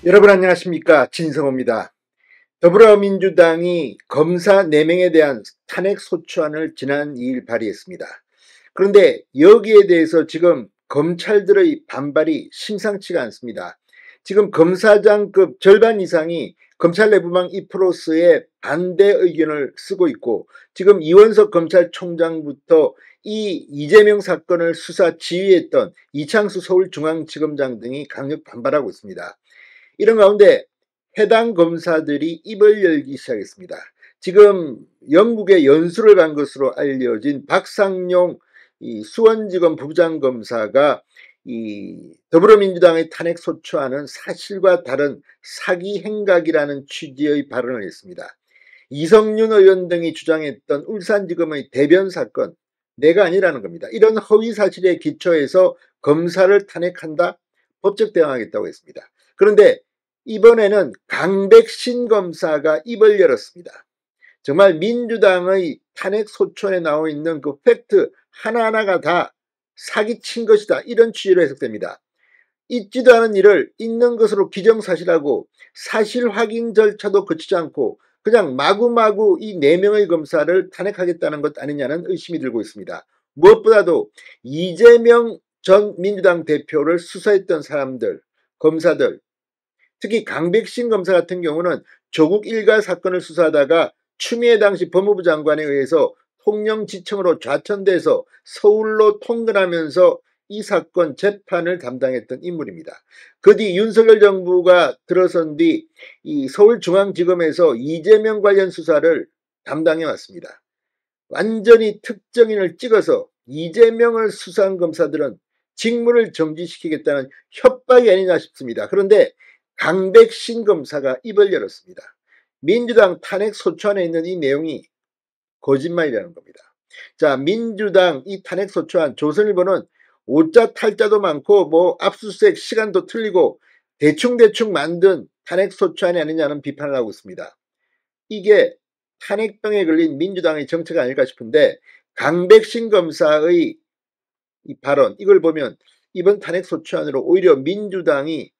여러분 안녕하십니까, 진성호입니다. 더불어민주당이 검사 4명에 대한 탄핵소추안을 지난 2일 발의했습니다. 그런데 여기에 대해서 지금 검찰들의 반발이 심상치가 않습니다. 지금 검사장급 절반 이상이 검찰 내부망 2%의 반대 의견을 쓰고 있고, 지금 이원석 검찰총장부터 이 이재명 사건을 수사 지휘했던 이창수 서울중앙지검장 등이 강력 반발하고 있습니다. 이런 가운데 해당 검사들이 입을 열기 시작했습니다. 지금 영국에 연수를 간 것으로 알려진 박상용 수원지검 부장검사가 더불어민주당의 탄핵소추안은 사실과 다른 사기 행각이라는 취지의 발언을 했습니다. 이성윤 의원 등이 주장했던 울산지검의 대변 사건, 내가 아니라는 겁니다. 이런 허위 사실에 기초해서 검사를 탄핵한다, 법적 대응하겠다고 했습니다. 그런데 이번에는 강백신 검사가 입을 열었습니다. 정말 민주당의 탄핵소추안에 나와 있는 그 팩트 하나하나가 다 사기친 것이다, 이런 취지로 해석됩니다. 있지도 않은 일을 있는 것으로 기정사실하고 사실 확인 절차도 거치지 않고 그냥 마구마구 이 4명의 검사를 탄핵하겠다는 것 아니냐는 의심이 들고 있습니다. 무엇보다도 이재명 전 민주당 대표를 수사했던 사람들, 검사들, 특히 강백신 검사 같은 경우는 조국 일가 사건을 수사하다가 추미애 당시 법무부 장관에 의해서 통영지청으로 좌천돼서 서울로 통근하면서 이 사건 재판을 담당했던 인물입니다. 그 뒤 윤석열 정부가 들어선 뒤 이 서울중앙지검에서 이재명 관련 수사를 담당해 왔습니다. 완전히 특정인을 찍어서 이재명을 수사한 검사들은 직무를 정지시키겠다는 협박이 아니냐 싶습니다. 그런데 강백신 검사가 입을 열었습니다. 민주당 탄핵소추안에 있는 이 내용이 거짓말이라는 겁니다. 자, 민주당 이 탄핵소추안, 조선일보는 오자 탈자도 많고 압수수색 시간도 틀리고 대충 만든 탄핵소추안이 아니냐는 비판을 하고 있습니다. 이게 탄핵병에 걸린 민주당의 정책 아닐까 싶은데, 강백신 검사의 이 발언, 이걸 보면 이번 탄핵소추안으로 오히려 민주당이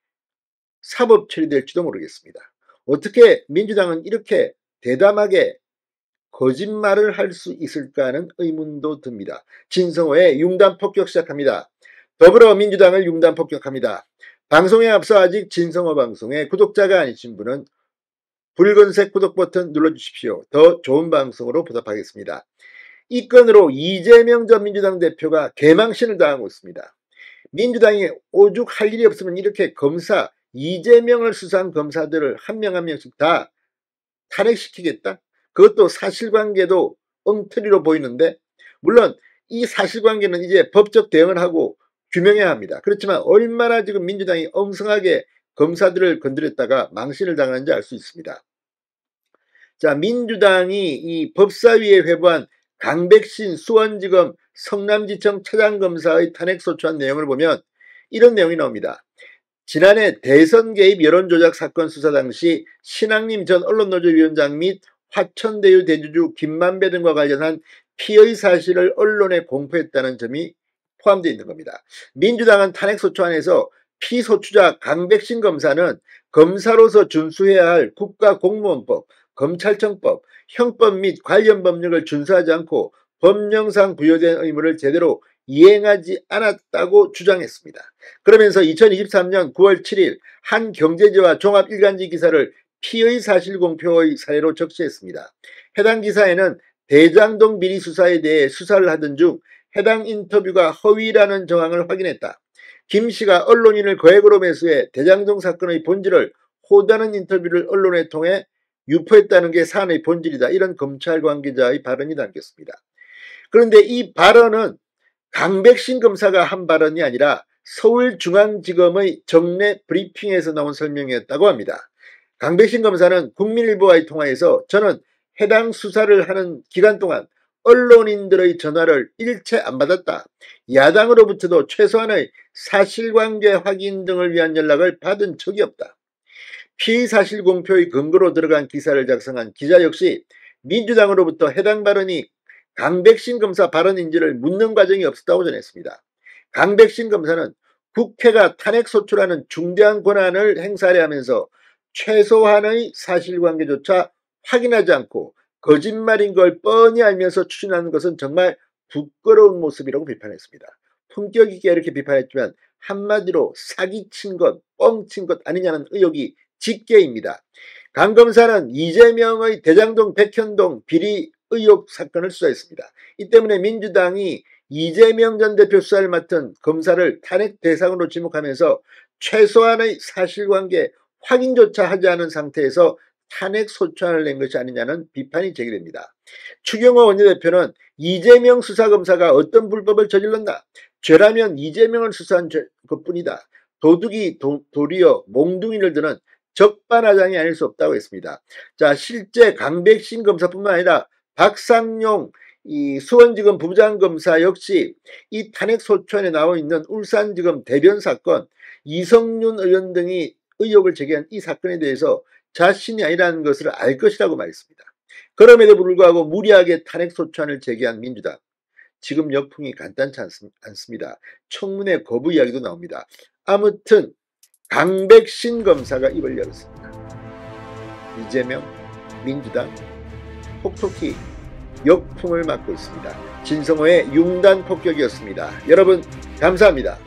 사법 처리될지도 모르겠습니다. 어떻게 민주당은 이렇게 대담하게 거짓말을 할 수 있을까 하는 의문도 듭니다. 진성호의 융단 폭격 시작합니다. 더불어민주당을 융단 폭격합니다. 방송에 앞서 아직 진성호 방송에 구독자가 아니신 분은 붉은색 구독 버튼 눌러주십시오. 더 좋은 방송으로 보답하겠습니다. 이 건으로 이재명 전 민주당 대표가 개망신을 당하고 있습니다. 민주당이 오죽 할 일이 없으면 이렇게 검사, 이재명을 수사한 검사들을 한 명 한 명씩 다 탄핵시키겠다? 그것도 사실관계도 엉터리로 보이는데, 물론 이 사실관계는 이제 법적 대응을 하고 규명해야 합니다. 그렇지만 얼마나 지금 민주당이 엉성하게 검사들을 건드렸다가 망신을 당하는지 알 수 있습니다. 자, 민주당이 이 법사위에 회부한 강백신 수원지검 성남지청 차장검사의 탄핵소추안 내용을 보면 이런 내용이 나옵니다. 지난해 대선 개입 여론조작 사건 수사 당시 신학림 전 언론노조위원장 및 화천대유 대주주 김만배 등과 관련한 피의 사실을 언론에 공표했다는 점이 포함되어 있는 겁니다. 민주당은 탄핵소추안에서 피소추자 강백신 검사는 검사로서 준수해야 할 국가공무원법, 검찰청법, 형법 및 관련 법령을 준수하지 않고 법령상 부여된 의무를 제대로 이행하지 않았다고 주장했습니다. 그러면서 2023년 9월 7일 한 경제지와 종합일간지 기사를 피의 사실 공표의 사례로 적시했습니다. 해당 기사에는 대장동 비리 수사에 대해 수사를 하던 중 해당 인터뷰가 허위라는 정황을 확인했다. 김 씨가 언론인을 거액으로 매수해 대장동 사건의 본질을 호도하는 인터뷰를 언론에 통해 유포했다는 게 사안의 본질이다. 이런 검찰 관계자의 발언이 담겼습니다. 그런데 이 발언은 강백신 검사가 한 발언이 아니라 서울중앙지검의 정례 브리핑에서 나온 설명이었다고 합니다. 강백신 검사는 국민일보와의 통화에서 저는 해당 수사를 하는 기간 동안 언론인들의 전화를 일체 안 받았다. 야당으로부터도 최소한의 사실관계 확인 등을 위한 연락을 받은 적이 없다. 피의 사실 공표의 근거로 들어간 기사를 작성한 기자 역시 민주당으로부터 해당 발언이 강백신 검사 발언인지를 묻는 과정이 없었다고 전했습니다. 강백신 검사는 국회가 탄핵소추라는 중대한 권한을 행사하려 하면서 최소한의 사실관계조차 확인하지 않고 거짓말인 걸 뻔히 알면서 추진하는 것은 정말 부끄러운 모습이라고 비판했습니다. 품격 있게 이렇게 비판했지만 한마디로 사기친 것, 뻥친 것 아니냐는 의혹이 직계입니다. 강 검사는 이재명의 대장동, 백현동 비리 의혹 사건을 수사했습니다. 이 때문에 민주당이 이재명 전 대표 수사를 맡은 검사를 탄핵 대상으로 지목하면서 최소한의 사실관계 확인조차 하지 않은 상태에서 탄핵 소추안을 낸 것이 아니냐는 비판이 제기됩니다. 추경호 원내대표는 이재명 수사검사가 어떤 불법을 저질렀나? 죄라면 이재명을 수사한 것뿐이다. 도둑이 도리어 몽둥이를 드는 적반하장이 아닐 수 없다고 했습니다. 자, 실제 강백신 검사뿐만 아니라 박상용 이 수원지검 부장검사 역시 이 탄핵소추안에 나와 있는 울산지검 대변 사건, 이성윤 의원 등이 의혹을 제기한 이 사건에 대해서 자신이 아니라는 것을 알 것이라고 말했습니다. 그럼에도 불구하고 무리하게 탄핵소추안을 제기한 민주당. 지금 역풍이 간단치 않습니다. 청문회 거부 이야기도 나옵니다. 아무튼 강백신 검사가 입을 열었습니다. 이재명, 민주당 톡톡히 역풍을 맞고 있습니다. 진성호의 융단 폭격이었습니다. 여러분 감사합니다.